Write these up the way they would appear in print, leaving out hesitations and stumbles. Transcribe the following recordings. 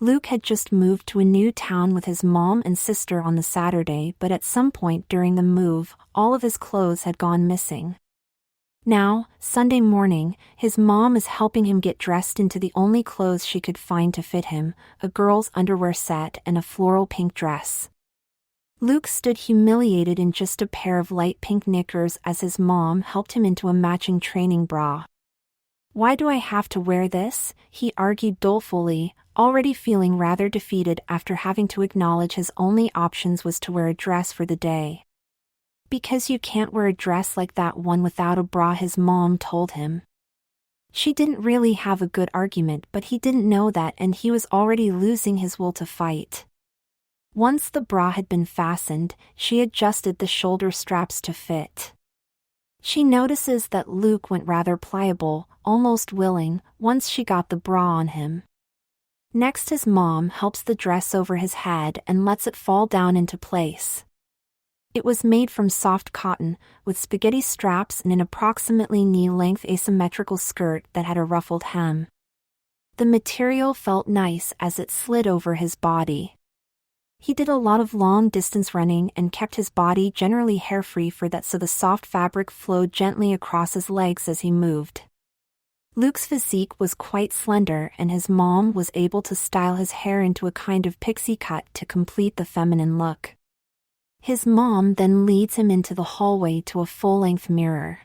Luke had just moved to a new town with his mom and sister on the Saturday, but at some point during the move, all of his clothes had gone missing. Now, Sunday morning, his mom is helping him get dressed into the only clothes she could find to fit him, a girl's underwear set and a floral pink dress. Luke stood humiliated in just a pair of light pink knickers as his mom helped him into a matching training bra. "Why do I have to wear this?" he argued dolefully, already feeling rather defeated after having to acknowledge his only options was to wear a dress for the day. "Because you can't wear a dress like that one without a bra," his mom told him. She didn't really have a good argument, but he didn't know that, and he was already losing his will to fight. Once the bra had been fastened, she adjusted the shoulder straps to fit. She notices that Luke went rather pliable, almost willing, once she got the bra on him. Next, his mom helps the dress over his head and lets it fall down into place. It was made from soft cotton, with spaghetti straps and an approximately knee-length asymmetrical skirt that had a ruffled hem. The material felt nice as it slid over his body. He did a lot of long-distance running and kept his body generally hair-free for that, so the soft fabric flowed gently across his legs as he moved. Luke's physique was quite slender, and his mom was able to style his hair into a kind of pixie cut to complete the feminine look. His mom then leads him into the hallway to a full-length mirror.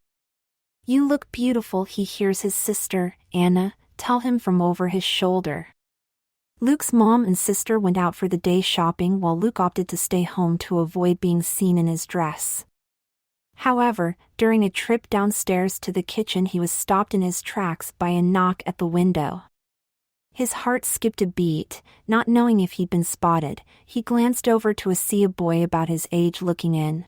"You look beautiful," he hears his sister, Anna, tell him from over his shoulder. Luke's mom and sister went out for the day shopping while Luke opted to stay home to avoid being seen in his dress. However, during a trip downstairs to the kitchen, he was stopped in his tracks by a knock at the window. His heart skipped a beat, not knowing if he'd been spotted. He glanced over to see a boy about his age looking in.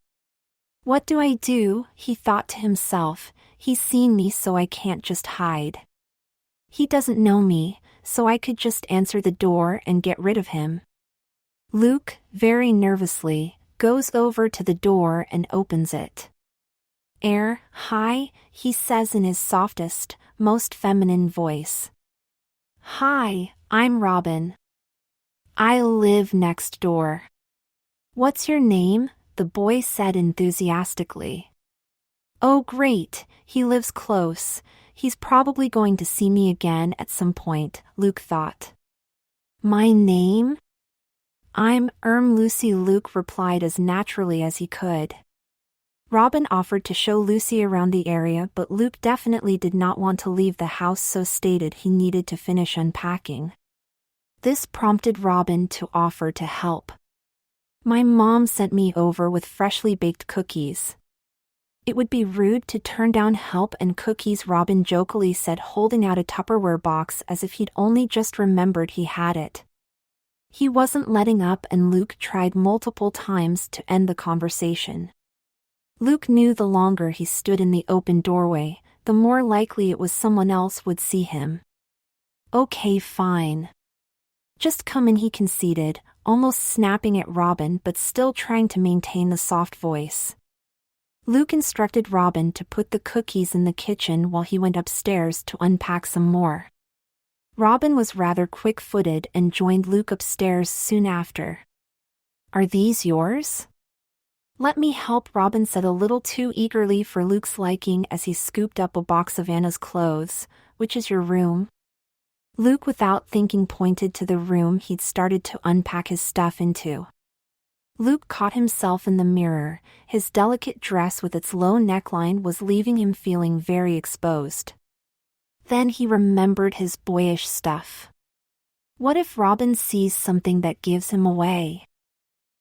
"What do I do?" he thought to himself. "He's seen me, so I can't just hide. He doesn't know me, so I could just answer the door and get rid of him." Luke, very nervously, goes over to the door and opens it. "Hi," he says in his softest, most feminine voice. "Hi, I'm Robin. I live next door." "What's your name?" the boy said enthusiastically. "Oh great, he lives close. He's probably going to see me again at some point," Luke thought. "My name?" "I'm Lucy," Luke replied as naturally as he could. Robin offered to show Lucy around the area, but Luke definitely did not want to leave the house, so stated he needed to finish unpacking. This prompted Robin to offer to help. "My mom sent me over with freshly baked cookies." "It would be rude to turn down help and cookies," Robin jokingly said, holding out a Tupperware box as if he'd only just remembered he had it. He wasn't letting up, and Luke tried multiple times to end the conversation. Luke knew the longer he stood in the open doorway, the more likely it was someone else would see him. "Okay, fine. Just come in," he conceded, almost snapping at Robin but still trying to maintain the soft voice. Luke instructed Robin to put the cookies in the kitchen while he went upstairs to unpack some more. Robin was rather quick-footed and joined Luke upstairs soon after. "Are these yours?" "Let me help," Robin said a little too eagerly for Luke's liking as he scooped up a box of Anna's clothes. "Which is your room?" Luke, without thinking, pointed to the room he'd started to unpack his stuff into. Luke caught himself in the mirror. His delicate dress with its low neckline was leaving him feeling very exposed. Then he remembered his boyish stuff. What if Robin sees something that gives him away?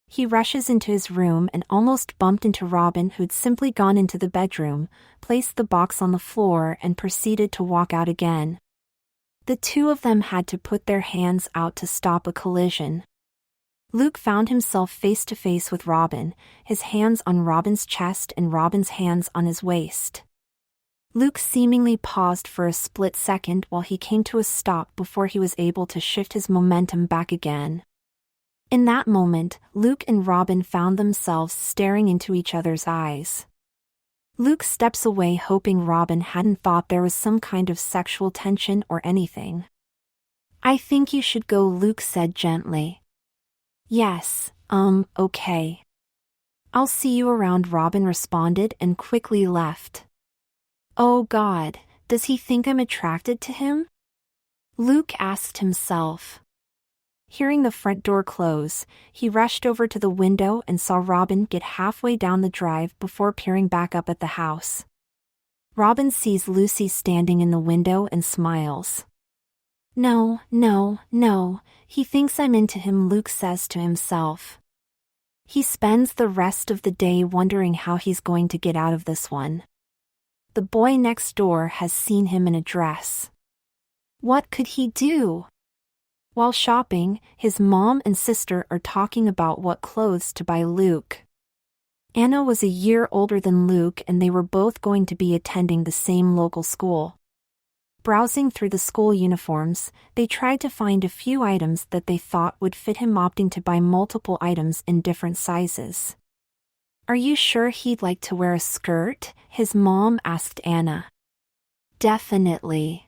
He rushes into his room and almost bumped into Robin, who'd simply gone into the bedroom, placed the box on the floor and proceeded to walk out again. The two of them had to put their hands out to stop a collision. Luke found himself face to face with Robin, his hands on Robin's chest and Robin's hands on his waist. Luke seemingly paused for a split second while he came to a stop before he was able to shift his momentum back again. In that moment, Luke and Robin found themselves staring into each other's eyes. Luke steps away, hoping Robin hadn't thought there was some kind of sexual tension or anything. I think you should go, Luke said gently. Yes, okay. I'll see you around, Robin responded and quickly left. Oh God, does he think I'm attracted to him? Luke asked himself. Hearing the front door close, he rushed over to the window and saw Robin get halfway down the drive before peering back up at the house. Robin sees Lucy standing in the window and smiles. No, he thinks I'm into him, Luke says to himself. He spends the rest of the day wondering how he's going to get out of this one. The boy next door has seen him in a dress. What could he do? While shopping, his mom and sister are talking about what clothes to buy Luke. Anna was a year older than Luke and they were both going to be attending the same local school. Browsing through the school uniforms, they tried to find a few items that they thought would fit him, opting to buy multiple items in different sizes. Are you sure he'd like to wear a skirt? His mom asked Anna. Definitely.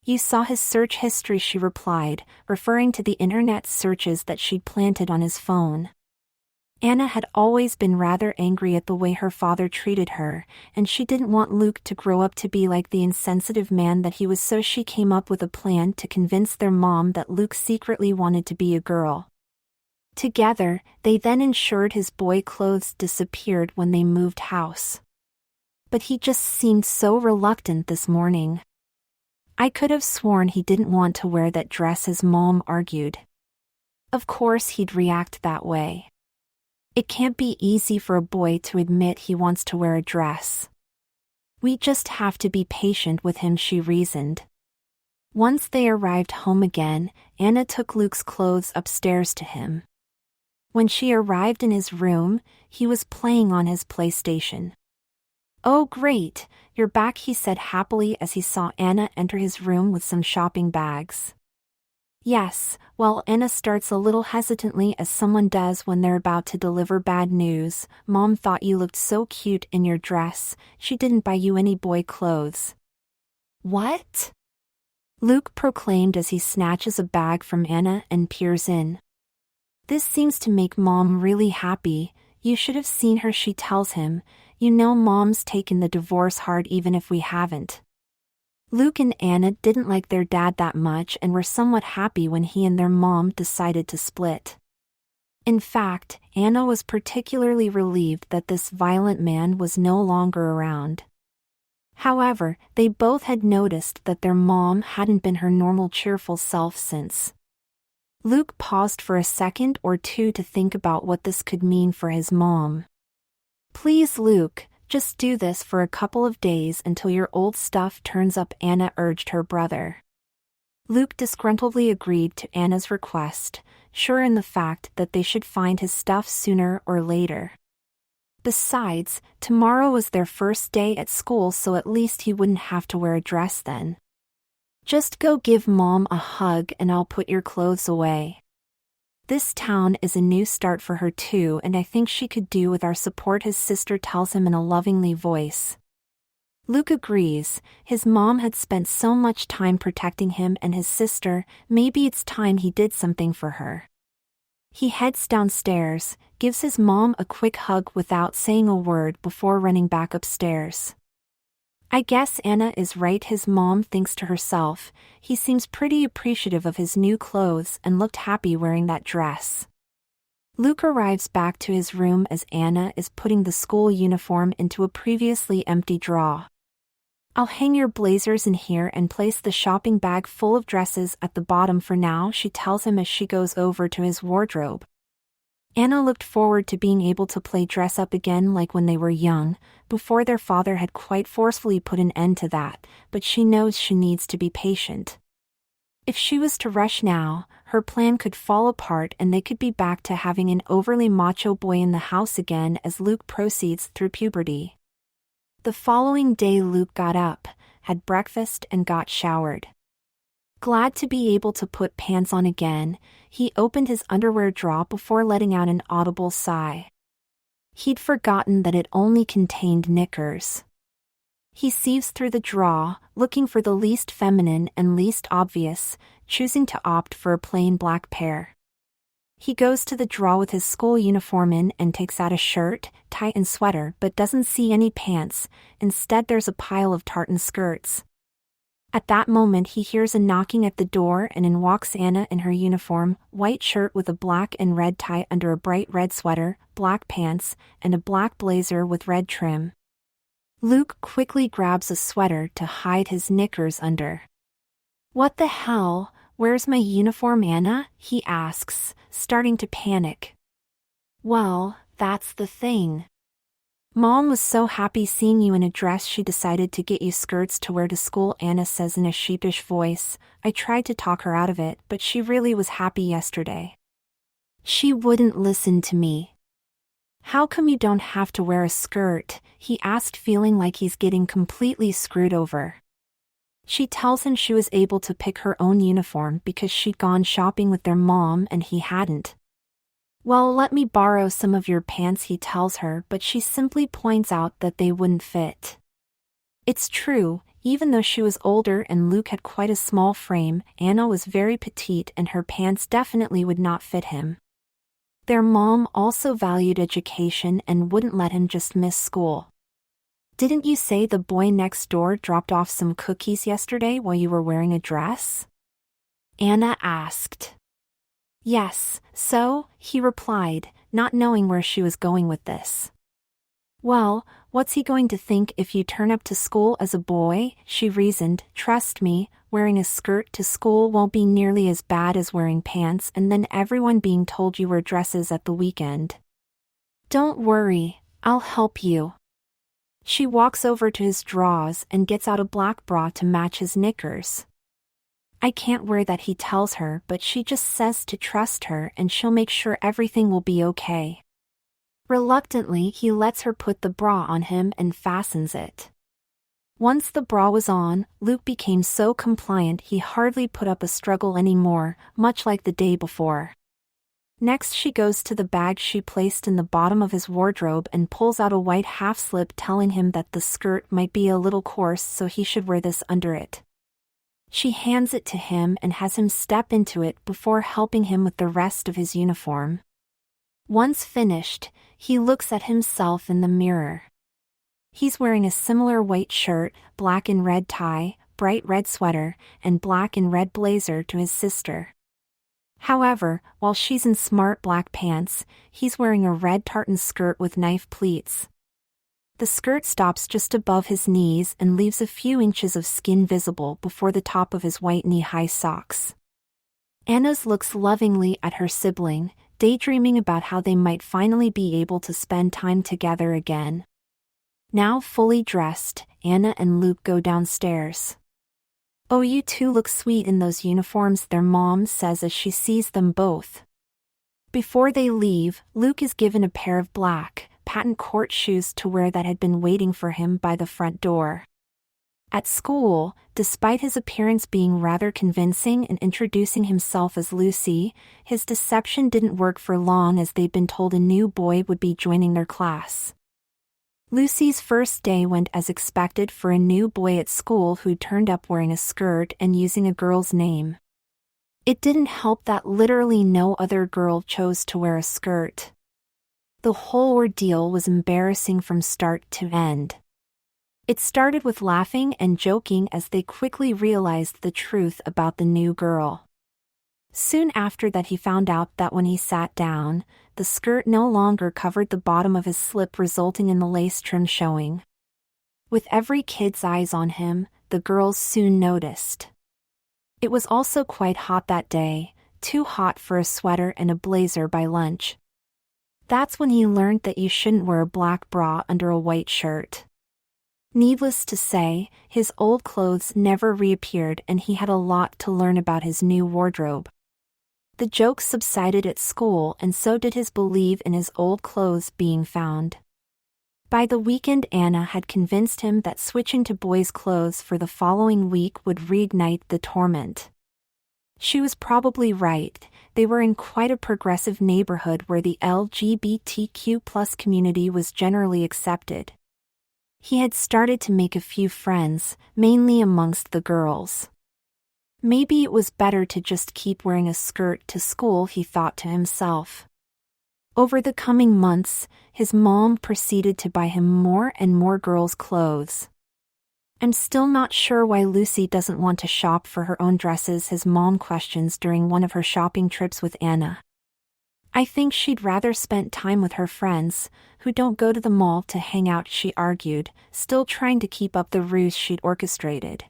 You saw his search history, she replied, referring to the internet searches that she'd planted on his phone. Anna had always been rather angry at the way her father treated her, and she didn't want Luke to grow up to be like the insensitive man that he was, so she came up with a plan to convince their mom that Luke secretly wanted to be a girl. Together, they then ensured his boy clothes disappeared when they moved house. But he just seemed so reluctant this morning. I could have sworn he didn't want to wear that dress, his mom argued. Of course he'd react that way. It can't be easy for a boy to admit he wants to wear a dress. We just have to be patient with him, she reasoned. Once they arrived home again, Anna took Luke's clothes upstairs to him. When she arrived in his room, he was playing on his PlayStation. Oh great, you're back, he said happily as he saw Anna enter his room with some shopping bags. Yes, well, Anna starts a little hesitantly, as someone does when they're about to deliver bad news. Mom thought you looked so cute in your dress, she didn't buy you any boy clothes. What? Luke proclaimed as he snatches a bag from Anna and peers in. This seems to make Mom really happy. You should have seen her, she tells him. You know Mom's taken the divorce hard even if we haven't. Luke and Anna didn't like their dad that much and were somewhat happy when he and their mom decided to split. In fact, Anna was particularly relieved that this violent man was no longer around. However, they both had noticed that their mom hadn't been her normal cheerful self since. Luke paused for a second or two to think about what this could mean for his mom. Please, Luke, just do this for a couple of days until your old stuff turns up, Anna urged her brother. Luke disgruntledly agreed to Anna's request, sure in the fact that they should find his stuff sooner or later. Besides, tomorrow was their first day at school, so at least he wouldn't have to wear a dress then. Just go give Mom a hug and I'll put your clothes away. This town is a new start for her too, and I think she could do with our support, his sister tells him in a lovingly voice. Luke agrees. His mom had spent so much time protecting him and his sister, maybe it's time he did something for her. He heads downstairs, gives his mom a quick hug without saying a word before running back upstairs. I guess Anna is right, his mom thinks to herself. He seems pretty appreciative of his new clothes and looked happy wearing that dress. Luke arrives back to his room as Anna is putting the school uniform into a previously empty drawer. I'll hang your blazers in here and place the shopping bag full of dresses at the bottom for now, she tells him as she goes over to his wardrobe. Anna looked forward to being able to play dress up again like when they were young, before their father had quite forcefully put an end to that, but she knows she needs to be patient. If she was to rush now, her plan could fall apart and they could be back to having an overly macho boy in the house again as Luke proceeds through puberty. The following day Luke got up, had breakfast and got showered. Glad to be able to put pants on again, he opened his underwear drawer before letting out an audible sigh. He'd forgotten that it only contained knickers. He sieves through the drawer, looking for the least feminine and least obvious, choosing to opt for a plain black pair. He goes to the drawer with his school uniform in and takes out a shirt, tie and sweater but doesn't see any pants. Instead there's a pile of tartan skirts. At that moment he hears a knocking at the door and in walks Anna in her uniform, white shirt with a black and red tie under a bright red sweater, black pants, and a black blazer with red trim. Luke quickly grabs a sweater to hide his knickers under. "What the hell? Where's my uniform, Anna?" he asks, starting to panic. "Well, that's the thing. Mom was so happy seeing you in a dress she decided to get you skirts to wear to school," Anna says in a sheepish voice. "I tried to talk her out of it, but she really was happy yesterday. She wouldn't listen to me." "How come you don't have to wear a skirt?" he asked, feeling like he's getting completely screwed over. She tells him she was able to pick her own uniform because she'd gone shopping with their mom and he hadn't. "Well, let me borrow some of your pants," he tells her, but she simply points out that they wouldn't fit. It's true, even though she was older and Luke had quite a small frame, Anna was very petite and her pants definitely would not fit him. Their mom also valued education and wouldn't let him just miss school. "Didn't you say the boy next door dropped off some cookies yesterday while you were wearing a dress?" Anna asked. "Yes, so," he replied, not knowing where she was going with this. "Well, what's he going to think if you turn up to school as a boy?" she reasoned. "Trust me, wearing a skirt to school won't be nearly as bad as wearing pants and then everyone being told you wear dresses at the weekend. Don't worry, I'll help you." She walks over to his drawers and gets out a black bra to match his knickers. "I can't wear that," he tells her, but she just says to trust her and she'll make sure everything will be okay. Reluctantly, he lets her put the bra on him and fastens it. Once the bra was on, Luke became so compliant he hardly put up a struggle anymore, much like the day before. Next she goes to the bag she placed in the bottom of his wardrobe and pulls out a white half-slip, telling him that the skirt might be a little coarse so he should wear this under it. She hands it to him and has him step into it before helping him with the rest of his uniform. Once finished, he looks at himself in the mirror. He's wearing a similar white shirt, black and red tie, bright red sweater, and black and red blazer to his sister. However, while she's in smart black pants, he's wearing a red tartan skirt with knife pleats. The skirt stops just above his knees and leaves a few inches of skin visible before the top of his white knee-high socks. Anna looks lovingly at her sibling, daydreaming about how they might finally be able to spend time together again. Now fully dressed, Anna and Luke go downstairs. "Oh, you two look sweet in those uniforms," their mom says as she sees them both. Before they leave, Luke is given a pair of black, patent court shoes to wear that had been waiting for him by the front door. At school, despite his appearance being rather convincing and introducing himself as Lucy, his deception didn't work for long as they'd been told a new boy would be joining their class. Lucy's first day went as expected for a new boy at school who turned up wearing a skirt and using a girl's name. It didn't help that literally no other girl chose to wear a skirt. The whole ordeal was embarrassing from start to end. It started with laughing and joking as they quickly realized the truth about the new girl. Soon after that he found out that when he sat down, the skirt no longer covered the bottom of his slip, resulting in the lace trim showing. With every kid's eyes on him, the girls soon noticed. It was also quite hot that day, too hot for a sweater and a blazer by lunch. That's when he learned that you shouldn't wear a black bra under a white shirt. Needless to say, his old clothes never reappeared and he had a lot to learn about his new wardrobe. The jokes subsided at school and so did his belief in his old clothes being found. By the weekend Anna had convinced him that switching to boys' clothes for the following week would reignite the torment. She was probably right. They were in quite a progressive neighborhood where the LGBTQ+ community was generally accepted. He had started to make a few friends, mainly amongst the girls. Maybe it was better to just keep wearing a skirt to school, he thought to himself. Over the coming months, his mom proceeded to buy him more and more girls' clothes. I'm still not sure why Lucy doesn't want to shop for her own dresses, his mom questions during one of her shopping trips with Anna. I think she'd rather spend time with her friends, who don't go to the mall to hang out, she argued, still trying to keep up the ruse she'd orchestrated.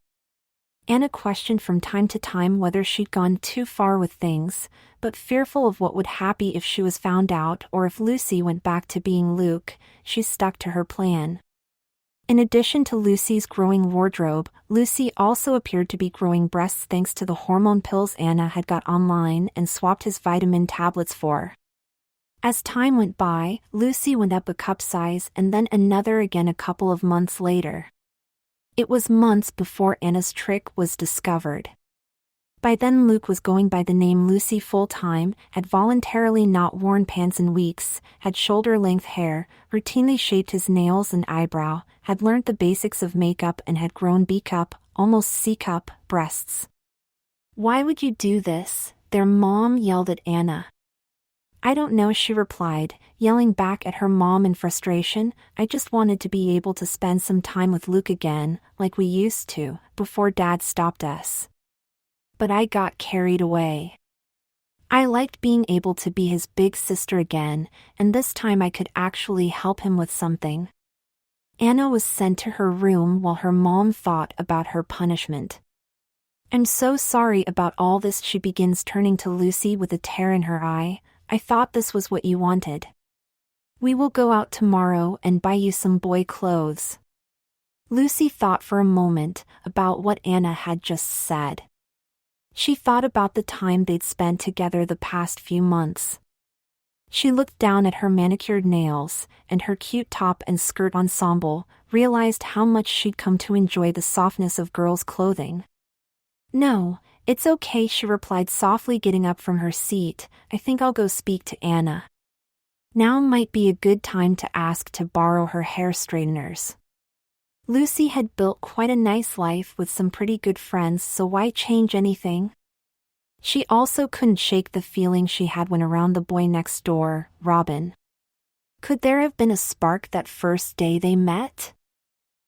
Anna questioned from time to time whether she'd gone too far with things, but fearful of what would happen if she was found out or if Lucy went back to being Luke, she stuck to her plan. In addition to Lucy's growing wardrobe, Lucy also appeared to be growing breasts thanks to the hormone pills Anna had got online and swapped his vitamin tablets for. As time went by, Lucy went up a cup size and then another again a couple of months later. It was months before Anna's trick was discovered. By then Luke was going by the name Lucy full-time, had voluntarily not worn pants in weeks, had shoulder-length hair, routinely shaped his nails and eyebrow, had learned the basics of makeup and had grown B-cup, almost C-cup, breasts. Why would you do this? Their mom yelled at Anna. I don't know, she replied, yelling back at her mom in frustration. I just wanted to be able to spend some time with Luke again, like we used to, before Dad stopped us. But I got carried away. I liked being able to be his big sister again, and this time I could actually help him with something. Anna was sent to her room while her mom thought about her punishment. I'm so sorry about all this, she begins, turning to Lucy with a tear in her eye. I thought this was what you wanted. We will go out tomorrow and buy you some boy clothes. Lucy thought for a moment about what Anna had just said. She thought about the time they'd spent together the past few months. She looked down at her manicured nails and her cute top and skirt ensemble, realized how much she'd come to enjoy the softness of girls' clothing. No, it's okay, she replied softly, getting up from her seat. I think I'll go speak to Anna. Now might be a good time to ask to borrow her hair straighteners. Lucy had built quite a nice life with some pretty good friends, so why change anything? She also couldn't shake the feeling she had when around the boy next door, Robin. Could there have been a spark that first day they met?